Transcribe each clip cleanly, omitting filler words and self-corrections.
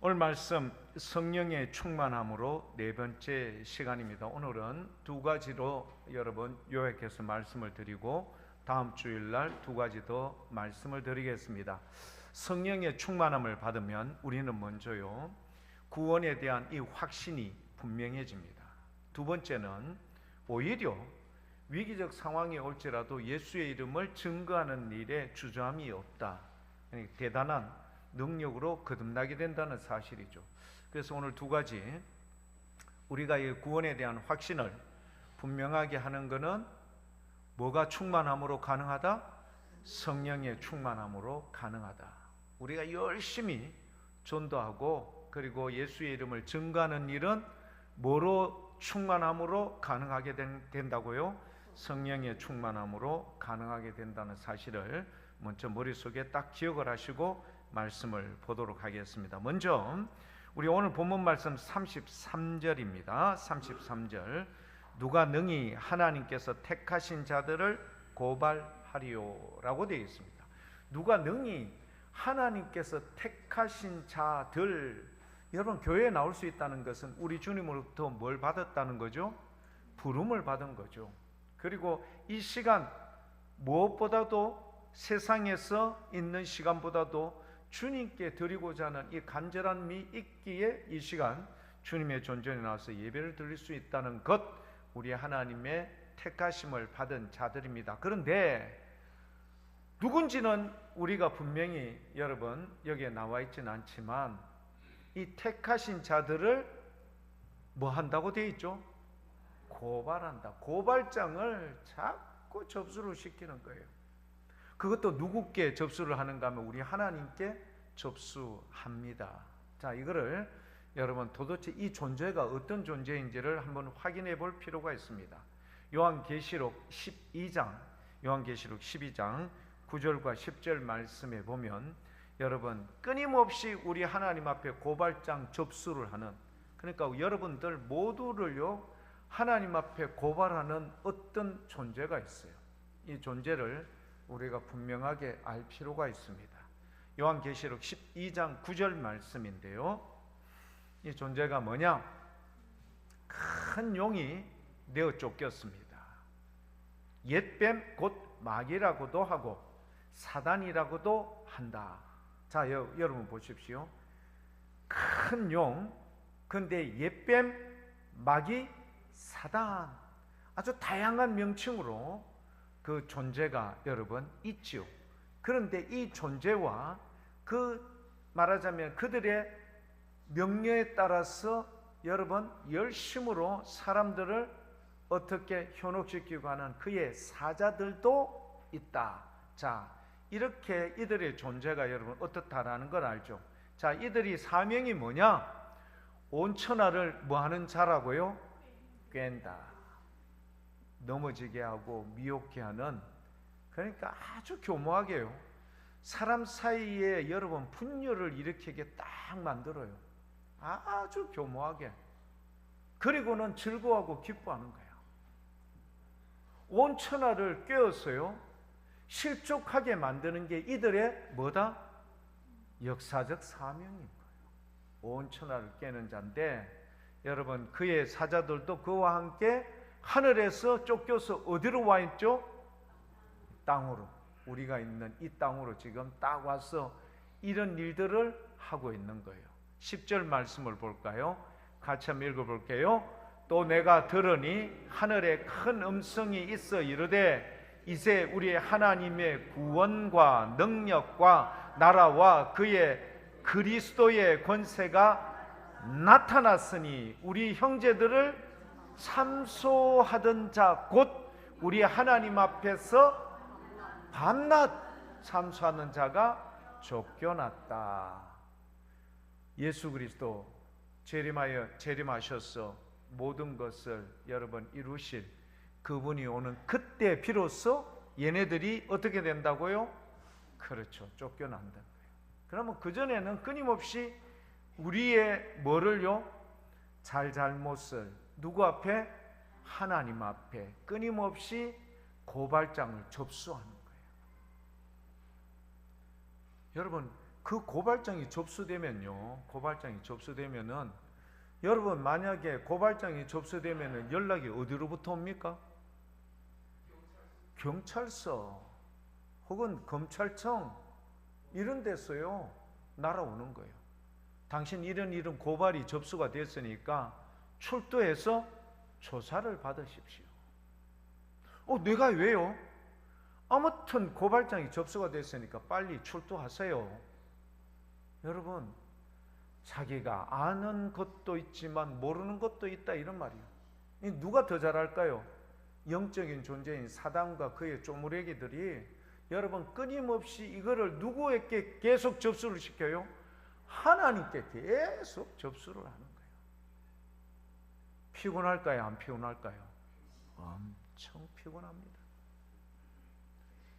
오늘 말씀 성령의 충만함으로 네 번째 시간입니다. 오늘은 두 가지로 여러분 요약해서 말씀을 드리고 다음 주일날 두 가지 더 말씀을 드리겠습니다. 성령의 충만함을 받으면 우리는 먼저요 구원에 대한 이 확신이 분명해집니다. 두 번째는 오히려 위기적 상황이 올지라도 예수의 이름을 증거하는 일에 주저함이 없다. 대단한 능력으로 거듭나게 된다는 사실이죠. 그래서 오늘 두 가지 우리가 이 구원에 대한 확신을 분명하게 하는 것은 뭐가 충만함으로 가능하다? 성령의 충만함으로 가능하다. 우리가 열심히 전도하고 그리고 예수의 이름을 증거하는 일은 뭐로 충만함으로 가능하게 된다고요? 성령의 충만함으로 가능하게 된다는 사실을 먼저 머릿속에 딱 기억을 하시고 말씀을 보도록 하겠습니다. 먼저 우리 오늘 본문 말씀 33절입니다. 33절 누가 능히 하나님께서 택하신 자들을 고발하리요라고 되어 있습니다. 누가 능히 하나님께서 택하신 자들, 여러분 교회에 나올 수 있다는 것은 우리 주님으로부터 뭘 받았다는 거죠? 부름을 받은 거죠. 그리고 이 시간 무엇보다도 세상에서 있는 시간보다도 주님께 드리고자 하는 이 간절함이 있기에 이 시간 주님의 존전에 나와서 예배를 드릴 수 있다는 것, 우리 하나님의 택하심을 받은 자들입니다. 그런데 누군지는 우리가 분명히 여러분 여기에 나와 있지는 않지만 이 택하신 자들을 뭐 한다고 되어 있죠? 고발한다. 고발장을 자꾸 접수를 시키는 거예요. 그것도 누구께 접수를 하는가 하면 우리 하나님께 접수합니다. 자, 이거를 여러분 도대체 이 존재가 어떤 존재인지를 한번 확인해 볼 필요가 있습니다. 요한계시록 12장 9절과 10절 말씀에 보면 여러분 끊임없이 우리 하나님 앞에 고발장 접수를 하는, 그러니까 여러분들 모두를요 하나님 앞에 고발하는 어떤 존재가 있어요. 이 존재를 우리가 분명하게 알 필요가 있습니다. 요한계시록 12장 9절 말씀인데요, 이 존재가 뭐냐? 큰 용이 내어 쫓겼습니다. 옛뱀 곧 마귀라고도 하고 사단이라고도 한다. 자, 여러분 보십시오. 큰 용, 근데 옛뱀, 마귀, 사단, 아주 다양한 명칭으로 그 존재가 여러분 있죠. 그런데 이 존재와 말하자면 그들의 명령에 따라서 여러분 열심으로 사람들을 어떻게 현혹시키고 하는 그의 사자들도 있다. 자, 이렇게 이들의 존재가 여러분 어떻다라는 걸 알죠. 자, 이들이 사명이 뭐냐? 온 천하를 뭐하는 자라고요? 꿴다. 넘어지게 하고 미혹게 하는, 그러니까 아주 교묘하게요 사람 사이에 여러분 분열을 일으키게 딱 만들어요. 아주 교묘하게. 그리고는 즐거워하고 기뻐하는 거예요. 온 천하를 꿰어서요 실족하게 만드는 게 이들의 뭐다? 역사적 사명인 거예요. 온 천하를 깨는 자인데 여러분 그의 사자들도 그와 함께 하늘에서 쫓겨서 어디로 와 있죠? 땅으로. 우리가 있는 이 땅으로 지금 딱 와서 이런 일들을 하고 있는 거예요. 10절 말씀을 볼까요? 같이 한번 읽어볼게요. 또 내가 들으니 하늘에 큰 음성이 있어 이르되 이제 우리 하나님의 구원과 능력과 나라와 그의 그리스도의 권세가 나타났으니 우리 형제들을 참소하던 자 곧 우리 하나님 앞에서 밤낮 참소하는 자가 쫓겨났다. 예수 그리스도 재림하셔서 모든 것을 여러분 이루실 그분이 오는 그때 비로소 얘네들이 어떻게 된다고요? 그렇죠, 쫓겨난다. 그러면 그전에는 끊임없이 우리의 뭐를요? 잘못을 누구 앞에? 하나님 앞에 끊임없이 고발장을 접수하는 거예요. 여러분 그 고발장이 접수되면요, 여러분 만약에 고발장이 접수되면은 연락이 어디로부터 옵니까? 경찰서 혹은 검찰청 이런 데서요 날아오는 거예요. 당신 이런 고발이 접수가 됐으니까 출두해서 조사를 받으십시오. 내가 왜요? 아무튼 고발장이 접수가 됐으니까 빨리 출두하세요. 여러분, 자기가 아는 것도 있지만 모르는 것도 있다 이런 말이에요. 누가 더 잘할까요? 영적인 존재인 사단과 그의 쪼무레기들이 여러분 끊임없이 이거를 누구에게 계속 접수를 시켜요? 하나님께 계속 접수를 하는 거예요. 피곤할까요? 안 피곤할까요? 엄청 피곤합니다.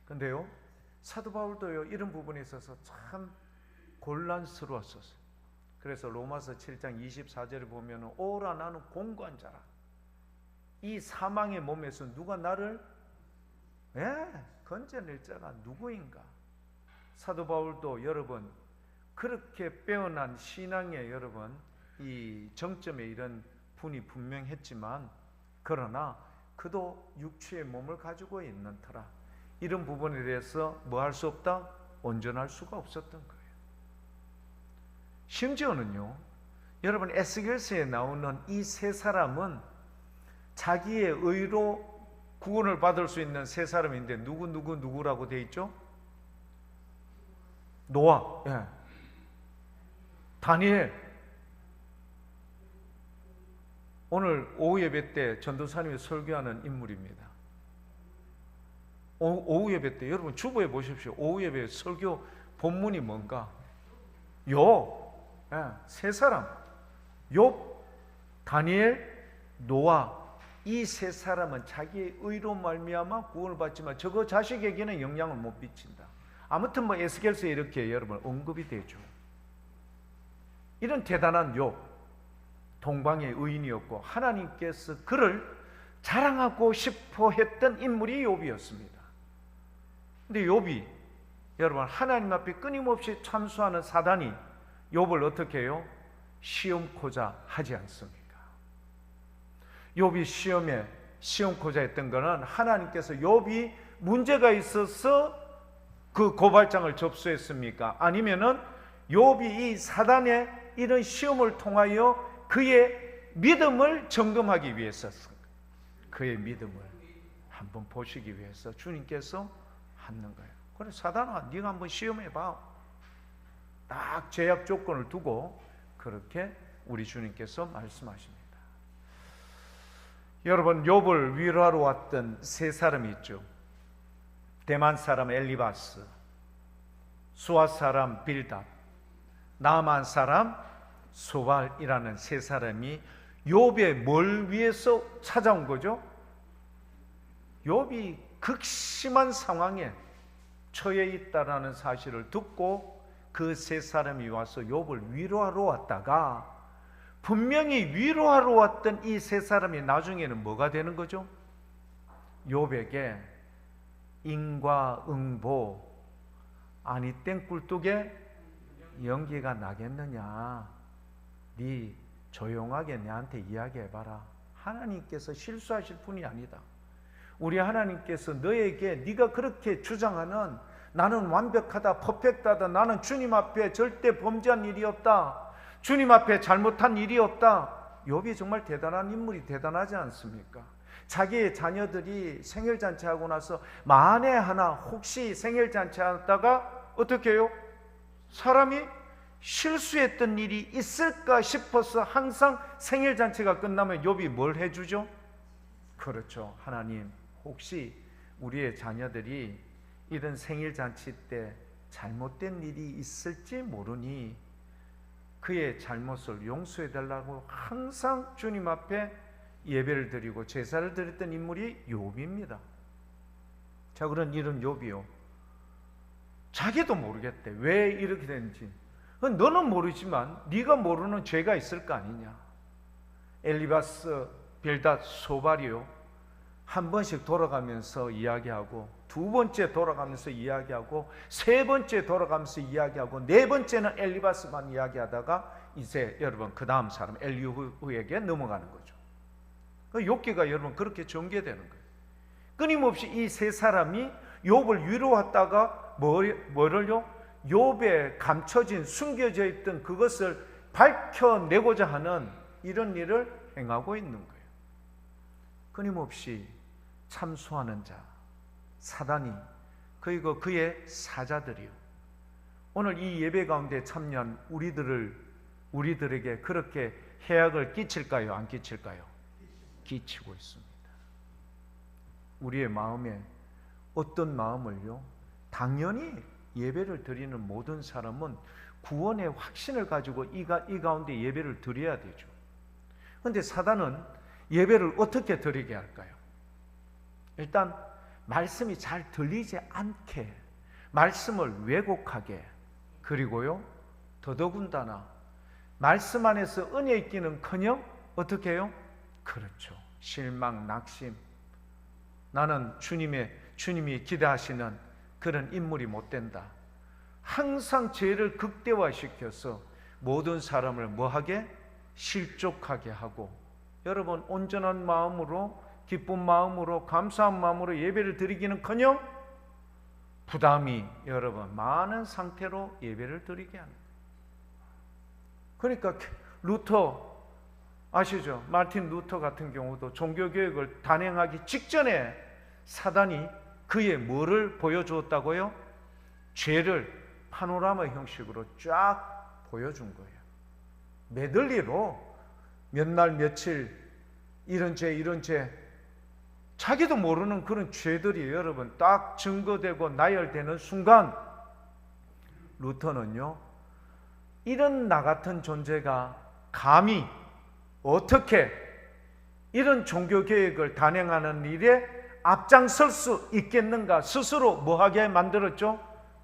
근데요, 사도 바울도요 이런 부분에 있어서 참 곤란스러웠었어요. 그래서 로마서 7장 24절을 보면 오라 나는 공고한 자라. 이 사망의 몸에서 누가 나를 건져낼 자가 누구인가? 사도 바울도 여러분 그렇게 빼어난 신앙의 여러분 이 정점에 이런 분이 분명했지만 그러나 그도 육체의 몸을 가지고 있는 터라 이런 부분에 대해서 뭐 할 수 없다? 온전할 수가 없었던 거예요. 심지어는요, 여러분 에스겔서에 나오는 이 세 사람은 자기의 의로 구원을 받을 수 있는 세 사람인데 누구라고 돼 있죠? 노아, 다니엘. 오늘 오후 예배 때 전도사님이 설교하는 인물입니다. 오후 예배 때 여러분 주보해 보십시오. 오후 예배 설교 본문이 뭔가? 세 사람, 욥, 다니엘, 노아. 이 세 사람은 자기의 의로 말미암아 구원을 받지만 저거 자식에게는 영향을 못 미친다. 아무튼 뭐 에스겔서에 이렇게 여러분 언급이 되죠. 이런 대단한 욥, 동방의 의인이었고 하나님께서 그를 자랑하고 싶어 했던 인물이 욥이었습니다. 근데 욥이 여러분 하나님 앞에 끊임없이 참수하는 사단이 욥을 어떻게 해요? 시험코자 하지 않습니까? 욥이 시험코자 했던 것은 하나님께서 욥이 문제가 있어서 그 고발장을 접수했습니까? 아니면은 욥이 이 사단의 이런 시험을 통하여 그의 믿음을 점검하기 위해서, 그의 믿음을 한번 보시기 위해서 주님께서 하는 거예요. 그래 사단아 네가 한번 시험해봐. 딱 제약 조건을 두고 그렇게 우리 주님께서 말씀하십니다. 여러분 욥을 위로하러 왔던 세 사람이 있죠. 대만 사람 엘리바스, 수아 사람 빌닷, 나만 사람 소발이라는 세 사람이 욥의 뭘 위해서 찾아온 거죠? 욥이 극심한 상황에 처해 있다라는 사실을 듣고 그 세 사람이 와서 욥을 위로하러 왔다가 분명히 위로하러 왔던 이 세 사람이 나중에는 뭐가 되는 거죠? 욥에게 인과응보 아니 땡꿀뚝에 연기가 나겠느냐, 네 조용하게 내한테 이야기해봐라. 하나님께서 실수하실 분이 아니다. 우리 하나님께서 너에게 네가 그렇게 주장하는 나는 완벽하다, 퍼펙트하다, 나는 주님 앞에 절대 범죄한 일이 없다, 주님 앞에 잘못한 일이 없다. 욥이 정말 대단한 인물이 대단하지 않습니까? 자기의 자녀들이 생일잔치하고 나서 만에 하나 혹시 생일잔치 하다가 어떻게 해요? 사람이 실수했던 일이 있을까 싶어서 항상 생일잔치가 끝나면 욥이 뭘 해주죠? 그렇죠. 하나님 혹시 우리의 자녀들이 이런 생일잔치 때 잘못된 일이 있을지 모르니 그의 잘못을 용서해 달라고 항상 주님 앞에 예배를 드리고 제사를 드렸던 인물이 욥입니다. 자, 그런 이런 욥이요, 자기도 모르겠대. 왜 이렇게 되는지. 너는 모르지만 네가 모르는 죄가 있을 거 아니냐. 엘리바스, 빌닷, 소발이요, 한 번씩 돌아가면서 이야기하고, 두 번째 돌아가면서 이야기하고, 세 번째 돌아가면서 이야기하고, 네 번째는 엘리바스만 이야기하다가 이제 여러분 그 다음 사람 엘리후에게 넘어가는 거죠. 욥기가 여러분 그렇게 전개되는 거예요. 끊임없이 이 세 사람이 욥을 위로하다가 뭐를요? 욥에 감춰진, 숨겨져 있던 그것을 밝혀내고자 하는 이런 일을 행하고 있는 거예요. 끊임없이 참수하는 자, 사단이, 그리고 그의 사자들이요. 오늘 이 예배 가운데 참여한 우리들에게 그렇게 해악을 끼칠까요? 안 끼칠까요? 끼치고 있습니다. 우리의 마음에 어떤 마음을요? 당연히 예배를 드리는 모든 사람은 구원의 확신을 가지고 이 가운데 예배를 드려야 되죠. 그런데 사단은 예배를 어떻게 드리게 할까요? 일단 말씀이 잘 들리지 않게, 말씀을 왜곡하게, 그리고요 더더군다나 말씀 안에서 은혜 있기는커녕 어떻게 해요? 그렇죠, 실망, 낙심, 나는 주님이 기대하시는 그런 인물이 못 된다. 항상 죄를 극대화시켜서 모든 사람을 뭐하게? 실족하게 하고, 여러분 온전한 마음으로, 기쁜 마음으로, 감사한 마음으로 예배를 드리기는커녕 부담이 여러분 많은 상태로 예배를 드리게 합니다. 그러니까 루터 아시죠? 마틴 루터 같은 경우도 종교개혁을 단행하기 직전에 사단이 그의 뭐를 보여주었다고요? 죄를 파노라마 형식으로 쫙 보여준 거예요. 메들리로 몇 날 며칠 이런 죄 자기도 모르는 그런 죄들이 여러분 딱 증거되고 나열되는 순간 루터는요, 이런 나 같은 존재가 감히 어떻게 이런 종교개혁을 단행하는 일에 앞장설 수 있겠는가, 스스로 뭐하게 만들었죠?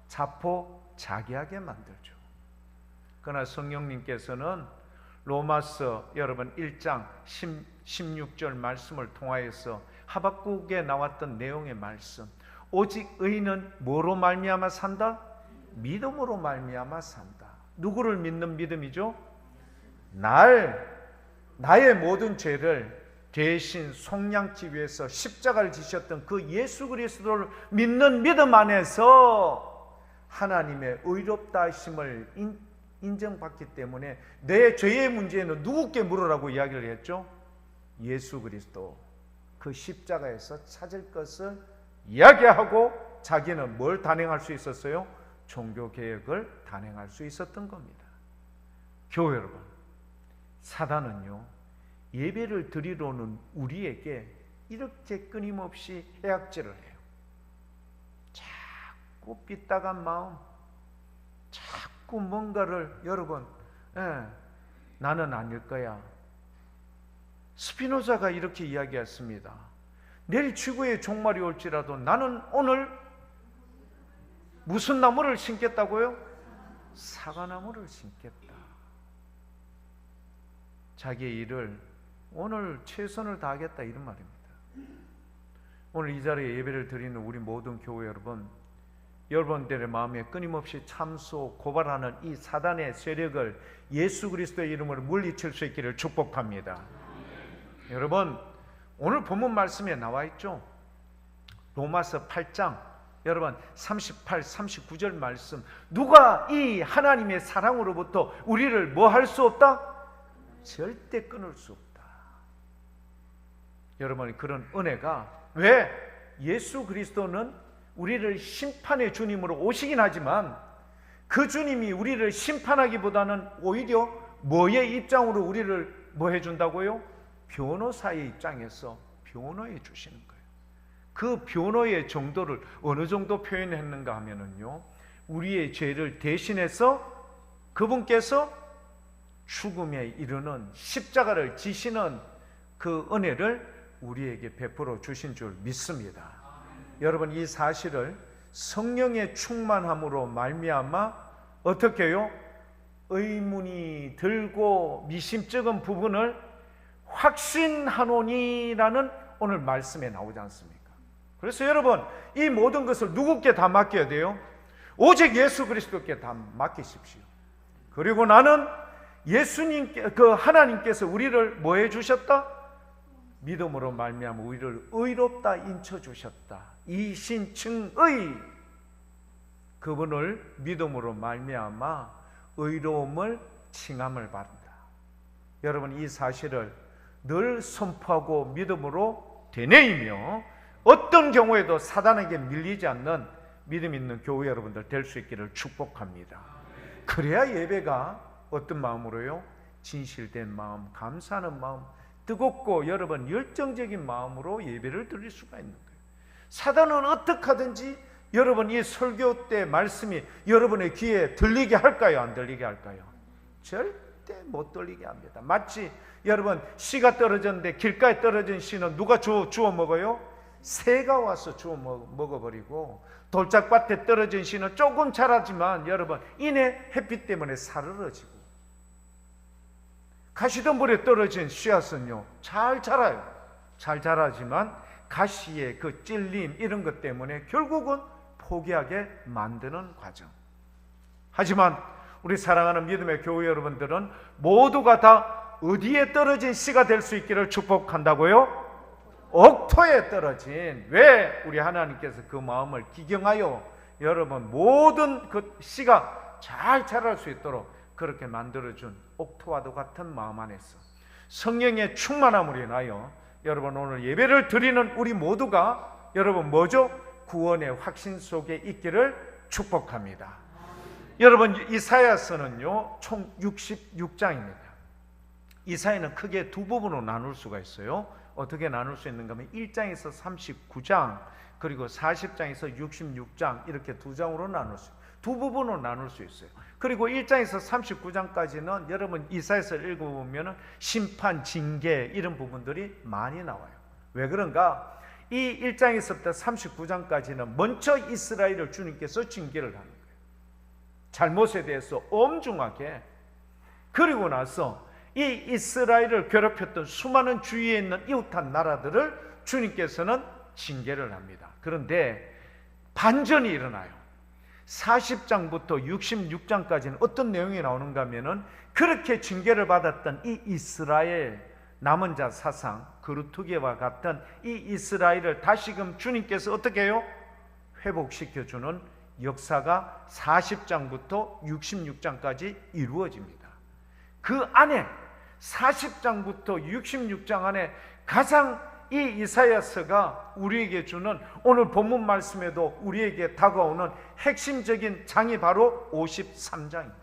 자포자기하게 만들죠. 그러나 성령님께서는 로마서 여러분 1장 16절 말씀을 통하여서 하박국에 나왔던 내용의 말씀, 오직 의인은 뭐로 말미암아 산다? 믿음으로 말미암아 산다. 누구를 믿는 믿음이죠? 나의 모든 죄를 대신 속량지 위해서 십자가를 지셨던 그 예수 그리스도를 믿는 믿음 안에서 하나님의 의롭다 하심을 인정받기 때문에 내 죄의 문제는 누구께 물으라고 이야기를 했죠? 예수 그리스도 그 십자가에서 찾을 것을 이야기하고 자기는 뭘 단행할 수 있었어요? 종교개혁을 단행할 수 있었던 겁니다. 교회 여러분, 사단은요 예배를 드리러는 우리에게 이렇게 끊임없이 해악질을 해요. 자꾸 삐딱한 마음, 자꾸 뭔가를 여러분 나는 아닐 거야. 스피노자가 이렇게 이야기했습니다. 내일 지구의 종말이 올지라도 나는 오늘 무슨 나무를 심겠다고요? 사과나무를 심겠다. 자기의 일을 오늘 최선을 다하겠다 이런 말입니다. 오늘 이 자리에 예배를 드리는 우리 모든 교회 여러분들의 마음에 끊임없이 참소 고발하는 이 사단의 세력을 예수 그리스도의 이름으로 물리칠 수 있기를 축복합니다. 여러분 오늘 본문 말씀에 나와 있죠. 로마서 8장 여러분 38, 39절 말씀, 누가 이 하나님의 사랑으로부터 우리를 뭐 할 수 없다? 절대 끊을 수 없다. 여러분 그런 은혜가, 왜? 예수 그리스도는 우리를 심판의 주님으로 오시긴 하지만 그 주님이 우리를 심판하기보다는 오히려 뭐의 입장으로 우리를 뭐 해준다고요? 변호사의 입장에서 변호해 주시는 거예요. 그 변호의 정도를 어느 정도 표현했는가 하면은요, 우리의 죄를 대신해서 그분께서 죽음에 이르는 십자가를 지시는 그 은혜를 우리에게 베풀어 주신 줄 믿습니다. 여러분 이 사실을 성령의 충만함으로 말미암아 어떻게 해요? 의문이 들고 미심쩍은 부분을 확신하노니라는 오늘 말씀에 나오지 않습니까? 그래서 여러분, 이 모든 것을 누구께 다 맡겨야 돼요? 오직 예수 그리스도께 다 맡기십시오. 그리고 나는 예수님께, 하나님께서 우리를 뭐 해주셨다? 믿음으로 말미암아 우리를 의롭다 인쳐주셨다. 이신칭의, 그분을 믿음으로 말미암아 의로움을 칭함을 받는다. 여러분, 이 사실을 늘 선포하고 믿음으로 되뇌이며 어떤 경우에도 사단에게 밀리지 않는 믿음 있는 교회 여러분들 될 수 있기를 축복합니다. 그래야 예배가 어떤 마음으로요? 진실된 마음, 감사하는 마음, 뜨겁고 여러분 열정적인 마음으로 예배를 드릴 수가 있는 거예요. 사단은 어떻게 하든지 여러분 이 설교 때 말씀이 여러분의 귀에 들리게 할까요? 안 들리게 할까요? 절대 못 들리게 합니다. 마치 여러분 씨가 떨어졌는데 길가에 떨어진 씨는 누가 주워 먹어요? 새가 와서 주워 먹어버리고, 돌짝밭에 떨어진 씨는 조금 자라지만 여러분 이내 햇빛 때문에 사르러지고, 가시덤불에 떨어진 씨앗은요 잘 자라요. 잘 자라지만 가시의 그 찔림 이런 것 때문에 결국은 포기하게 만드는 과정. 하지만 우리 사랑하는 믿음의 교회 여러분들은 모두가 다 어디에 떨어진 씨가 될 수 있기를 축복한다고요? 옥토에 떨어진, 왜 우리 하나님께서 그 마음을 기경하여 여러분 모든 그 씨가 잘 자랄 수 있도록 그렇게 만들어준 옥토와도 같은 마음 안에서 성령의 충만함으로 인하여 여러분 오늘 예배를 드리는 우리 모두가 여러분 뭐죠? 구원의 확신 속에 있기를 축복합니다. 여러분 이사야서는요 총 66장입니다. 이사야는 크게 두 부분으로 나눌 수가 있어요. 어떻게 나눌 수 있는가 하면 1장에서 39장 그리고 40장에서 66장 이렇게 두 장으로 나눌 수 있어요. 두 부분으로 나눌 수 있어요. 그리고 1장에서 39장까지는 여러분 이사야서를 읽어보면 심판, 징계 이런 부분들이 많이 나와요. 왜 그런가? 이 1장에서부터 39장까지는 먼저 이스라엘을 주님께서 징계를 하는 거예요. 잘못에 대해서 엄중하게. 그리고 나서 이 이스라엘을 괴롭혔던 수많은 주위에 있는 이웃한 나라들을 주님께서는 징계를 합니다. 그런데 반전이 일어나요. 40장부터 66장까지는 어떤 내용이 나오는가 하면은 그렇게 징계를 받았던 이 이스라엘 남은 자 사상, 그루트기와 같은 이 이스라엘을 다시금 주님께서 어떻게 해요? 회복시켜주는 역사가 40장부터 66장까지 이루어집니다. 그 안에 40장부터 66장 안에 가장 이 이사야서가 우리에게 주는 오늘 본문 말씀에도 우리에게 다가오는 핵심적인 장이 바로 53장입니다.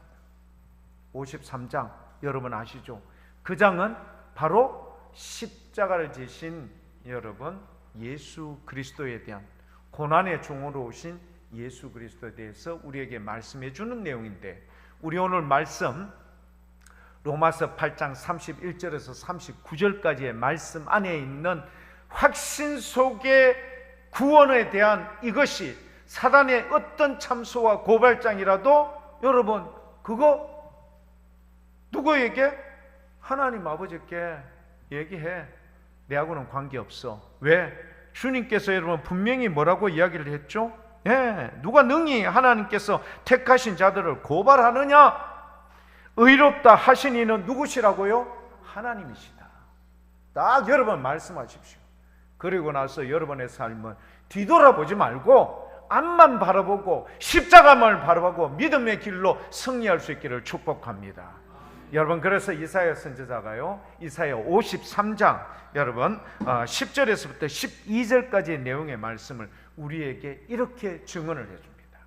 53장 여러분 아시죠? 그 장은 바로 십자가를 지신 여러분 예수 그리스도에 대한 고난의 종으로 오신 예수 그리스도에 대해서 우리에게 말씀해 주는 내용인데, 우리 오늘 말씀 로마서 8장 31절에서 39절까지의 말씀 안에 있는 확신 속의 구원에 대한 이것이 사단의 어떤 참소와 고발장이라도 여러분 그거 누구에게? 하나님 아버지께 얘기해. 내하고는 관계없어. 왜? 주님께서 여러분 분명히 뭐라고 이야기를 했죠? 누가 능히 하나님께서 택하신 자들을 고발하느냐? 의롭다 하신 이는 누구시라고요? 하나님이시다. 딱 여러분 말씀하십시오. 그리고 나서 여러분의 삶은 뒤돌아보지 말고 앞만 바라보고 십자가만 바라보고 믿음의 길로 승리할 수 있기를 축복합니다. 여러분 그래서 이사야 선지자가요 이사야 53장 여러분 10절에서부터 12절까지의 내용의 말씀을 우리에게 이렇게 증언을 해줍니다.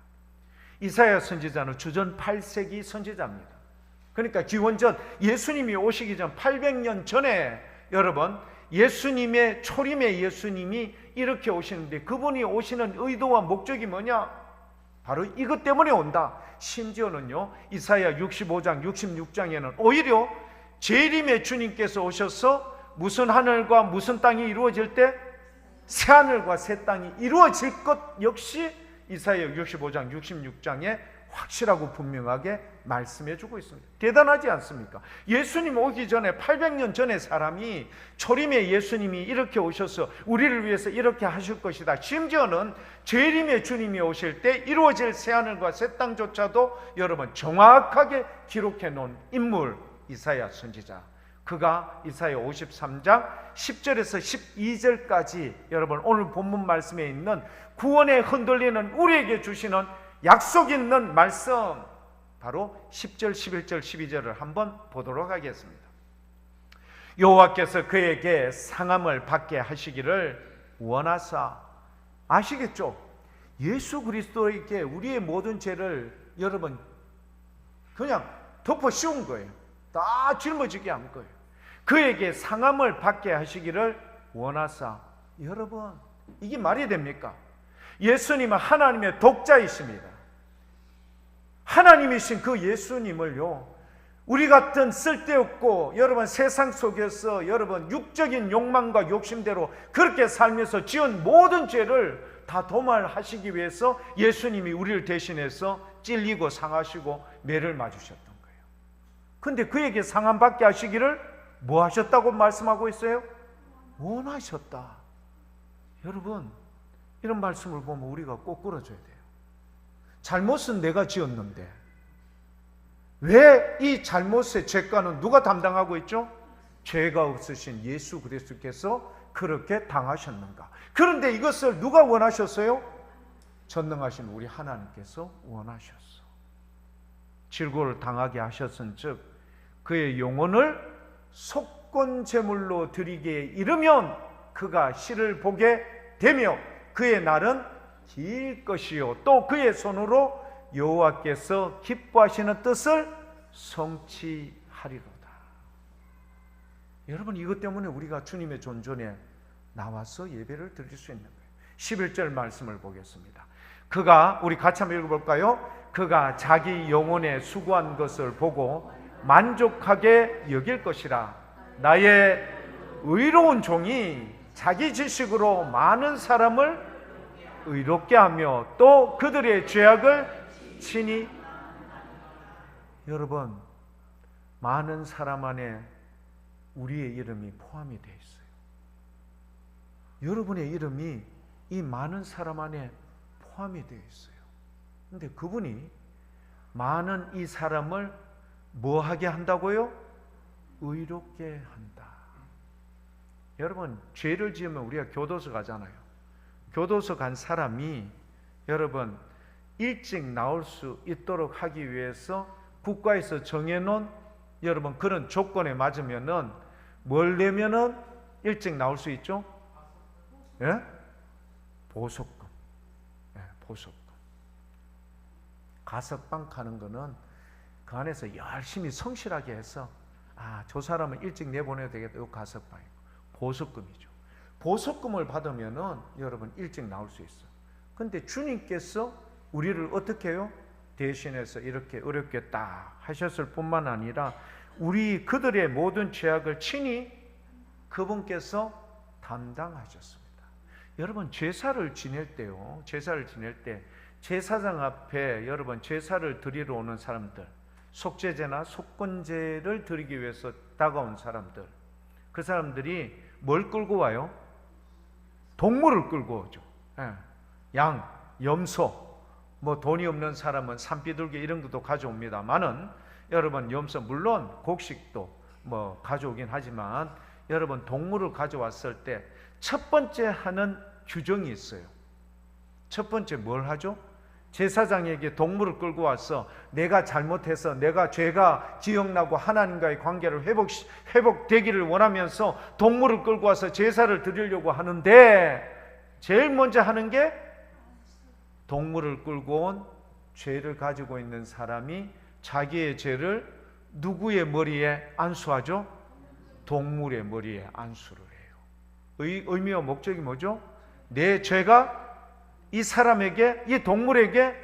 이사야 선지자는 주전 8세기 선지자입니다. 그러니까 기원전 예수님이 오시기 전 800년 전에 여러분 예수님의 초림의 예수님이 이렇게 오시는데, 그분이 오시는 의도와 목적이 뭐냐? 바로 이것 때문에 온다. 심지어는요 이사야 65장 66장에는 오히려 재림의 주님께서 오셔서 무슨 하늘과 무슨 땅이 이루어질 때? 새하늘과 새 땅이 이루어질 것 역시 이사야 65장 66장에 확실하고 분명하게 말씀해 주고 있습니다. 대단하지 않습니까? 예수님 오기 전에 800년 전의 사람이 초림의 예수님이 이렇게 오셔서 우리를 위해서 이렇게 하실 것이다. 심지어는 재림의 주님이 오실 때 이루어질 새하늘과 새 땅조차도 여러분 정확하게 기록해 놓은 인물 이사야 선지자. 그가 이사야 53장 10절에서 12절까지 여러분 오늘 본문 말씀에 있는 구원에 흔들리는 우리에게 주시는 약속 있는 말씀, 바로 10절, 11절, 12절을 한번 보도록 하겠습니다. 여호와께서 그에게 상함을 받게 하시기를 원하사. 아시겠죠? 예수 그리스도에게 우리의 모든 죄를 여러분 그냥 덮어 씌운 거예요. 다 짊어지게 한 거예요. 그에게 상함을 받게 하시기를 원하사. 여러분, 이게 말이 됩니까? 예수님은 하나님의 독자이십니다. 하나님이신 그 예수님을요, 우리 같은 쓸데없고 여러분 세상 속에서 여러분 육적인 욕망과 욕심대로 그렇게 살면서 지은 모든 죄를 다 도말하시기 위해서 예수님이 우리를 대신해서 찔리고 상하시고 매를 맞으셨던 거예요. 근데 그에게 상함 받게 하시기를 뭐 하셨다고 말씀하고 있어요? 원하셨다. 여러분, 이런 말씀을 보면 우리가 꼭 끌어줘야 돼요. 잘못은 내가 지었는데 왜 이 잘못의 죄가는 누가 담당하고 있죠? 죄가 없으신 예수 그리스도께서 그렇게 당하셨는가? 그런데 이것을 누가 원하셨어요? 전능하신 우리 하나님께서 원하셨어. 질고를 당하게 하셨은즉 그의 영혼을 속건제물로 드리기에 이르면 그가 실을 보게 되며 그의 날은 길 것이요 또 그의 손으로 여호와께서 기뻐하시는 뜻을 성취하리로다. 여러분, 이것 때문에 우리가 주님의 존전에 나와서 예배를 드릴 수 있는 거예요. 11절 말씀을 보겠습니다. 그가, 우리 같이 한번 읽어볼까요? 그가 자기 영혼에 수고한 것을 보고 만족하게 여길 것이라. 나의 의로운 종이 자기 지식으로 많은 사람을 의롭게 하며 또 그들의 죄악을 친히. 여러분, 많은 사람 안에 우리의 이름이 포함이 되어 있어요. 여러분의 이름이 이 많은 사람 안에 포함이 되어 있어요. 그런데 그분이 많은 이 사람을 뭐 하게 한다고요? 의롭게 한다. 여러분, 죄를 지으면 우리가 교도소 가잖아요. 교도소 간 사람이 여러분 일찍 나올 수 있도록 하기 위해서 국가에서 정해놓은 여러분 그런 조건에 맞으면은 뭘 내면은 일찍 나올 수 있죠? 예? 보석금. 예, 보석금. 가석방 가는 거는 그 안에서 열심히 성실하게 해서 저 사람은 일찍 내보내야 되겠다. 이거 가석방이고 보석금이죠. 보석금을 받으면은 여러분 일찍 나올 수 있어. 근데 주님께서 우리를 어떻게 해요? 대신해서 이렇게 어렵게 딱 하셨을 뿐만 아니라 우리 그들의 모든 죄악을 친히 그분께서 담당하셨습니다. 여러분, 제사를 지낼 때요, 제사를 지낼 때 제사장 앞에 여러분 제사를 드리러 오는 사람들, 속죄제나 속건제를 드리기 위해서 다가온 사람들, 그 사람들이 뭘 끌고 와요? 동물을 끌고 오죠. 양, 염소, 뭐 돈이 없는 사람은 산비둘기 이런 것도 가져옵니다만은 여러분 염소 물론 곡식도 뭐 가져오긴 하지만 여러분 동물을 가져왔을 때 첫 번째 하는 규정이 있어요. 첫 번째 뭘 하죠? 제사장에게 동물을 끌고 와서 내가 잘못해서 내가 죄가 기억나고 하나님과의 관계를 회복되기를 원하면서 동물을 끌고 와서 제사를 드리려고 하는데 제일 먼저 하는 게 동물을 끌고 온 죄를 가지고 있는 사람이 자기의 죄를 누구의 머리에 안수하죠? 동물의 머리에 안수를 해요. 의미와 목적이 뭐죠? 내 죄가 이 사람에게, 이 동물에게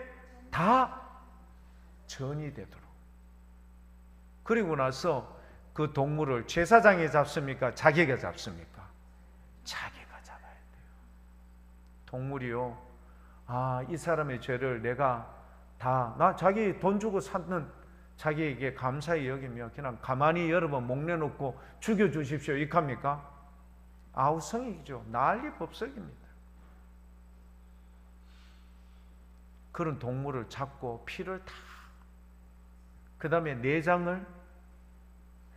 다 전이 되도록. 그리고 나서 그 동물을 제사장이 잡습니까? 자기가 잡습니까? 자기가 잡아야 돼요. 동물이요, 이 사람의 죄를 내가 나 자기 돈 주고 샀는 자기에게 감사히 여기며 그냥 가만히 여러분 목내놓고 죽여주십시오 이합니까? 아우성이죠. 난리법석입니다. 그런 동물을 잡고 피를 다 그 다음에 내장을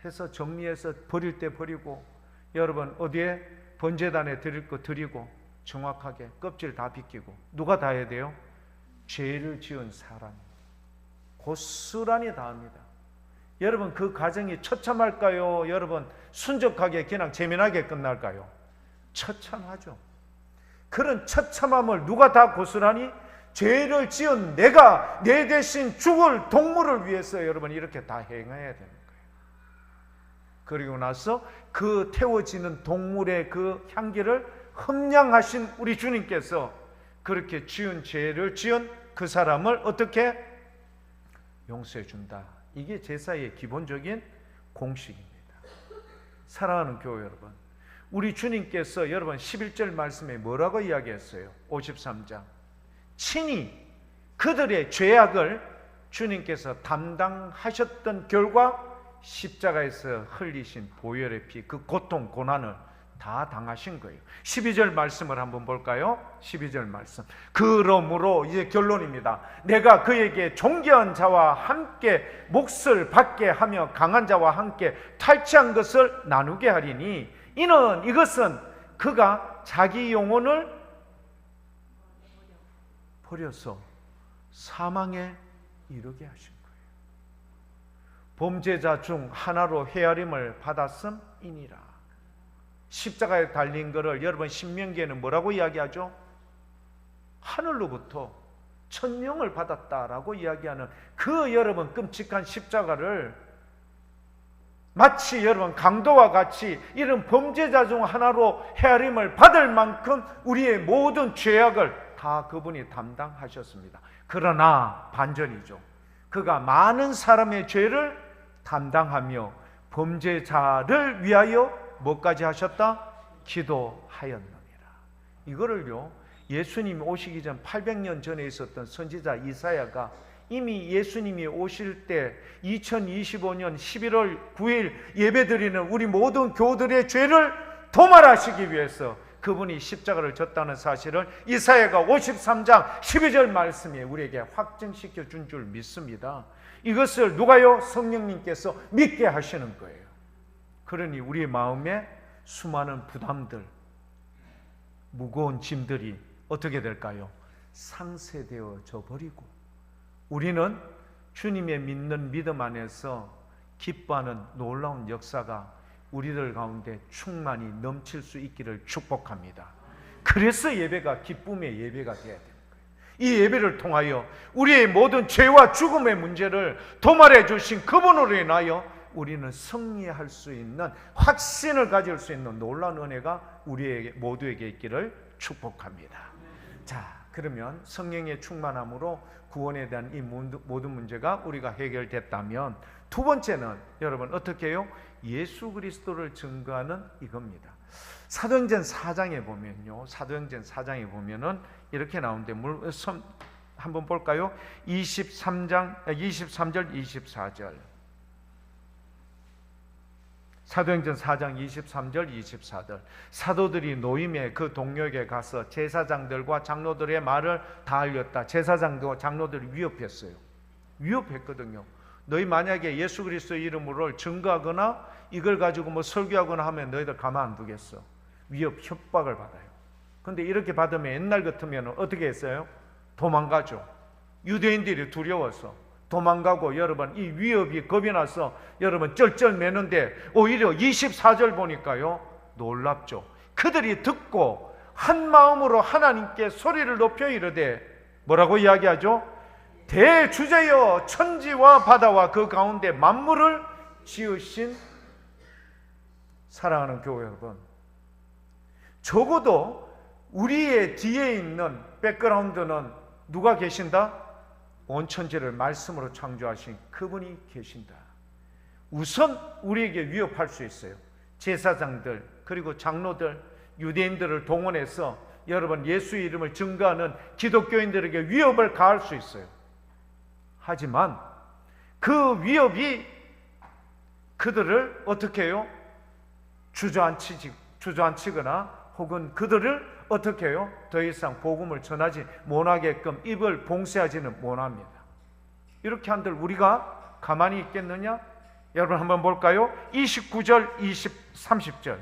해서 정리해서 버릴 때 버리고 여러분 어디에 번제단에 드릴 거 드리고 정확하게 껍질 다 벗기고 누가 다 해야 돼요? 죄를 지은 사람이 고스란히 다 합니다. 여러분 그 과정이 처참할까요? 여러분 순적하게 그냥 재미나게 끝날까요? 처참하죠. 그런 처참함을 누가 다 고스란히 죄를 지은 내가 내 대신 죽을 동물을 위해서 여러분 이렇게 다 행해야 되는 거예요. 그리고 나서 그 태워지는 동물의 그 향기를 흠량하신 우리 주님께서 그렇게 지은 죄를 지은 그 사람을 어떻게 용서해 준다. 이게 제사의 기본적인 공식입니다. 사랑하는 교회 여러분, 우리 주님께서 여러분 11절 말씀에 뭐라고 이야기했어요? 53장 친히 그들의 죄악을 주님께서 담당하셨던 결과 십자가에서 흘리신 보혈의 피, 그 고통, 고난을 다 당하신 거예요. 12절 말씀을 한번 볼까요? 12절 말씀. 그러므로 이제 결론입니다. 내가 그에게 존귀한 자와 함께 몫을 받게 하며 강한 자와 함께 탈취한 것을 나누게 하리니 이것은 그가 자기 영혼을 버려서 사망에 이르게 하신 거예요. 범죄자 중 하나로 헤아림을 받았음이니라. 십자가에 달린 것을 여러분 신명기에는 뭐라고 이야기하죠? 하늘로부터 천명을 받았다라고 이야기하는 그 여러분 끔찍한 십자가를 마치 여러분 강도와 같이 이런 범죄자 중 하나로 헤아림을 받을 만큼 우리의 모든 죄악을 다 그분이 담당하셨습니다. 그러나 반전이죠. 그가 많은 사람의 죄를 담당하며 범죄자를 위하여 뭐까지 하셨다? 기도하였느니라. 이거를요 예수님이 오시기 전 800년 전에 있었던 선지자 이사야가 이미 예수님이 오실 때 2025년 11월 9일 예배드리는 우리 모든 교우들의 죄를 도말하시기 위해서 그분이 십자가를 졌다는 사실을 이사야가 53장 12절 말씀에 우리에게 확증시켜 준 줄 믿습니다. 이것을 누가요? 성령님께서 믿게 하시는 거예요. 그러니 우리 마음에 수많은 부담들, 무거운 짐들이 어떻게 될까요? 상쇄되어져 버리고 우리는 주님의 믿는 믿음 안에서 기뻐하는 놀라운 역사가 우리들 가운데 충만히 넘칠 수 있기를 축복합니다. 그래서 예배가 기쁨의 예배가 되어야 되는 거예요. 이 예배를 통하여 우리의 모든 죄와 죽음의 문제를 도말해 주신 그분으로 인하여 우리는 승리할 수 있는 확신을 가질 수 있는 놀라운 은혜가 우리에게 모두에게 있기를 축복합니다. 자, 그러면 성령의 충만함으로 구원에 대한 이 모든 문제가 우리가 해결됐다면 두 번째는 여러분 어떻게 해요? 예수 그리스도를 증거하는 이겁니다. 사도행전 4장에 보면요. 사도행전 4장에 보면은 이렇게 나오는데 한번 볼까요? 23절 24절. 사도행전 4장 23절 24절. 사도들이 노임에 그 동역에 가서 제사장들과 장로들의 말을 다 알렸다. 제사장과 장로들이 위협했어요. 위협했거든요. 너희 만약에 예수 그리스도의 이름으로 증거하거나 이걸 가지고 뭐 설교하거나 하면 너희들 가만 안 두겠어. 위협, 협박을 받아요. 근데 이렇게 받으면 옛날 같으면 어떻게 했어요? 도망가죠. 유대인들이 두려워서 도망가고 여러분 이 위협이 겁이 나서 여러분 쩔쩔매는데 오히려 24절 보니까요 놀랍죠. 그들이 듣고 한 마음으로 하나님께 소리를 높여 이르되 뭐라고 이야기하죠? 대주제여 천지와 바다와 그 가운데 만물을 지으신 사랑하는 교회 여러분, 적어도 우리의 뒤에 있는 백그라운드는 누가 계신다? 온 천지를 말씀으로 창조하신 그분이 계신다. 우선 우리에게 위협할 수 있어요. 제사장들 그리고 장로들 유대인들을 동원해서 여러분 예수의 이름을 증거하는 기독교인들에게 위협을 가할 수 있어요. 하지만 그 위협이 그들을 어떻게 해요? 주저앉히거나 혹은 그들을 어떻게 해요? 더 이상 복음을 전하지 못하게끔 입을 봉쇄하지는 못합니다. 이렇게 한들 우리가 가만히 있겠느냐? 여러분 한번 볼까요? 29절, 30절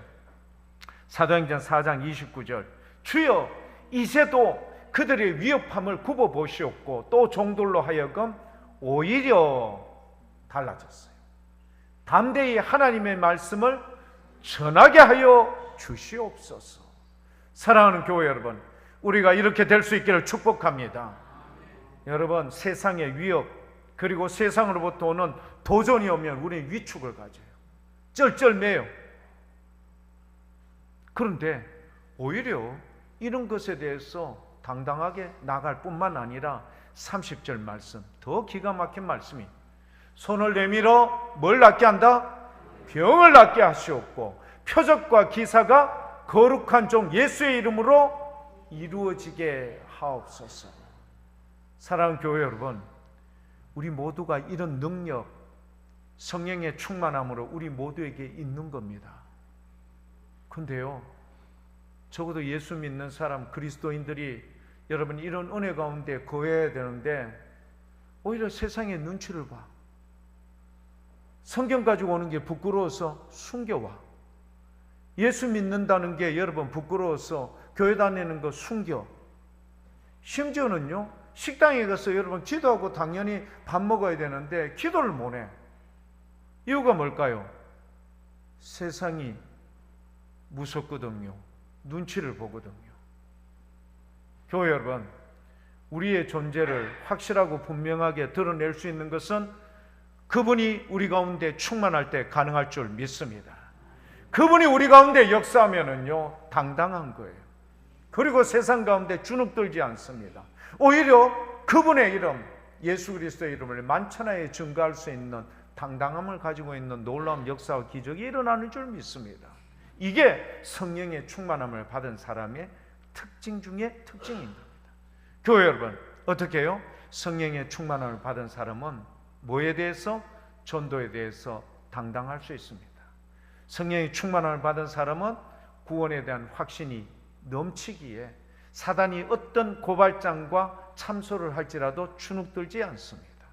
사도행전 4장 29절 주여 이제도 그들의 위협함을 굽어보시옵고 또 종들로 하여금 오히려 달라졌어요. 담대히 하나님의 말씀을 전하게 하여 주시옵소서. 사랑하는 교회 여러분, 우리가 이렇게 될 수 있기를 축복합니다. 여러분 세상의 위협 그리고 세상으로부터 오는 도전이 오면 우리는 위축을 가져요. 쩔쩔매요. 그런데 오히려 이런 것에 대해서 당당하게 나갈 뿐만 아니라 30절 말씀 더 기가 막힌 말씀이 손을 내밀어 뭘 낫게 한다? 병을 낫게 하시옵고 표적과 기사가 거룩한 종 예수의 이름으로 이루어지게 하옵소서. 사랑하는 교회 여러분, 우리 모두가 이런 능력, 성령의 충만함으로 우리 모두에게 있는 겁니다. 근데요, 적어도 예수 믿는 사람, 그리스도인들이 여러분 이런 은혜 가운데 거해야 되는데 오히려 세상의 눈치를 봐. 성경 가지고 오는 게 부끄러워서 숨겨와. 예수 믿는다는 게 여러분 부끄러워서 교회 다니는 거 숨겨. 심지어는요, 식당에 가서 여러분 기도하고 당연히 밥 먹어야 되는데 기도를 못 해. 이유가 뭘까요? 세상이 무섭거든요. 눈치를 보거든요. 교회 여러분, 우리의 존재를 확실하고 분명하게 드러낼 수 있는 것은 그분이 우리 가운데 충만할 때 가능할 줄 믿습니다. 그분이 우리 가운데 역사하면은요 당당한 거예요. 그리고 세상 가운데 주눅들지 않습니다. 오히려 그분의 이름, 예수 그리스도의 이름을 만천하에 증거할 수 있는 당당함을 가지고 있는 놀라운 역사와 기적이 일어나는 줄 믿습니다. 이게 성령의 충만함을 받은 사람의 특징 중에 특징인 겁니다. 교회 여러분, 어떻게 해요? 성령의 충만함을 받은 사람은 뭐에 대해서? 전도에 대해서 당당할 수 있습니다. 성령의 충만함을 받은 사람은 구원에 대한 확신이 넘치기에 사단이 어떤 고발장과 참소를 할지라도 주눅들지 않습니다.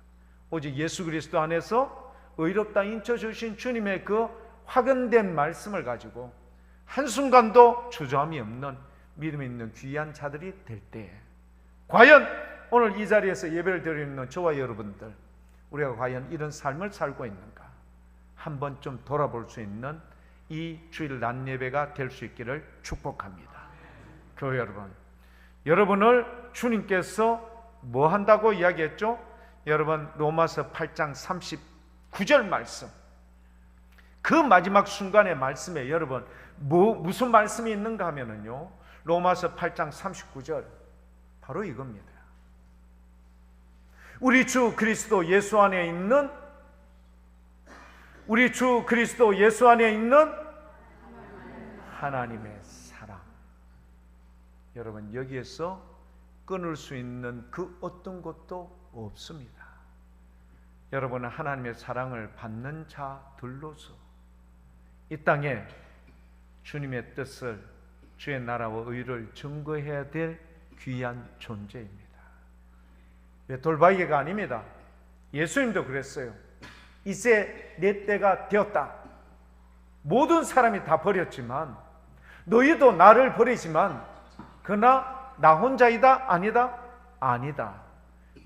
오직 예수 그리스도 안에서 의롭다 인쳐주신 주님의 그 확언된 말씀을 가지고 한순간도 주저함이 없는 믿음 있는 귀한 자들이 될 때에 과연 오늘 이 자리에서 예배를 드리는 저와 여러분들, 우리가 과연 이런 삶을 살고 있는가 한번 좀 돌아볼 수 있는 이 주일 낮 예배가 될 수 있기를 축복합니다. 교회 여러분, 여러분을 주님께서 뭐 한다고 이야기했죠? 여러분 로마서 8장 39절 말씀, 그 마지막 순간의 말씀에 여러분 무슨 말씀이 있는가 하면은요, 로마서 8장 39절 바로 이겁니다. 우리 주 그리스도 예수 안에 있는 하나님의 사랑. 여러분 여기에서 끊을 수 있는 그 어떤 것도 없습니다. 여러분은 하나님의 사랑을 받는 자들로서 이 땅에 주님의 뜻을, 주의 나라와 의를 증거해야 될 귀한 존재입니다. 왜 돌바이가 아닙니다. 예수님도 그랬어요. 이제 내 때가 되었다. 모든 사람이 다 버렸지만 너희도 나를 버리지만 그러나 나 혼자이다? 아니다? 아니다.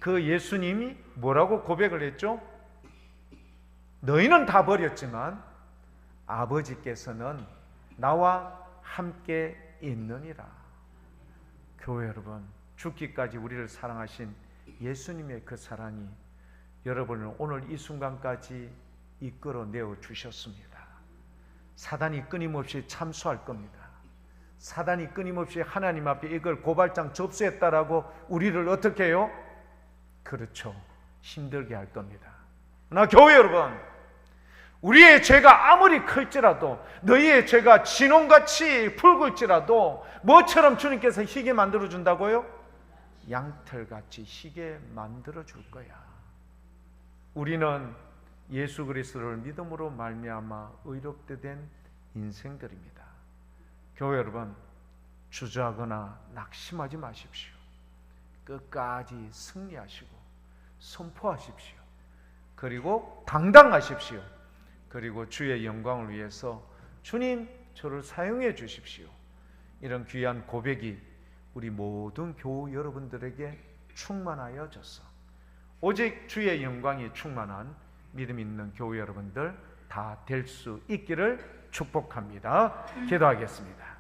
그 예수님이 뭐라고 고백을 했죠? 너희는 다 버렸지만 아버지께서는 나와 함께 있느니라. 교회 여러분, 죽기까지 우리를 사랑하신 예수님의 그 사랑이 여러분을 오늘 이 순간까지 이끌어내어 주셨습니다. 사단이 끊임없이 참수할 겁니다. 사단이 끊임없이 하나님 앞에 이걸 고발장 접수했다라고 우리를 어떻게 해요? 그렇죠, 힘들게 할 겁니다. 그러나 교회 여러분, 우리의 죄가 아무리 클지라도, 너희의 죄가 진홍같이 붉을지라도 뭐처럼 주님께서 희게 만들어 준다고요? 양털같이 희게 만들어 줄 거야. 우리는 예수 그리스도를 믿음으로 말미암아 의롭게 된 인생들입니다. 교회 여러분, 주저하거나 낙심하지 마십시오. 끝까지 승리하시고 선포하십시오. 그리고 당당하십시오. 그리고 주의 영광을 위해서 주님, 저를 사용해 주십시오. 이런 귀한 고백이 우리 모든 교우 여러분들에게 충만하여져서 오직 주의 영광이 충만한 믿음 있는 교우 여러분들 다 될 수 있기를 축복합니다. 기도하겠습니다.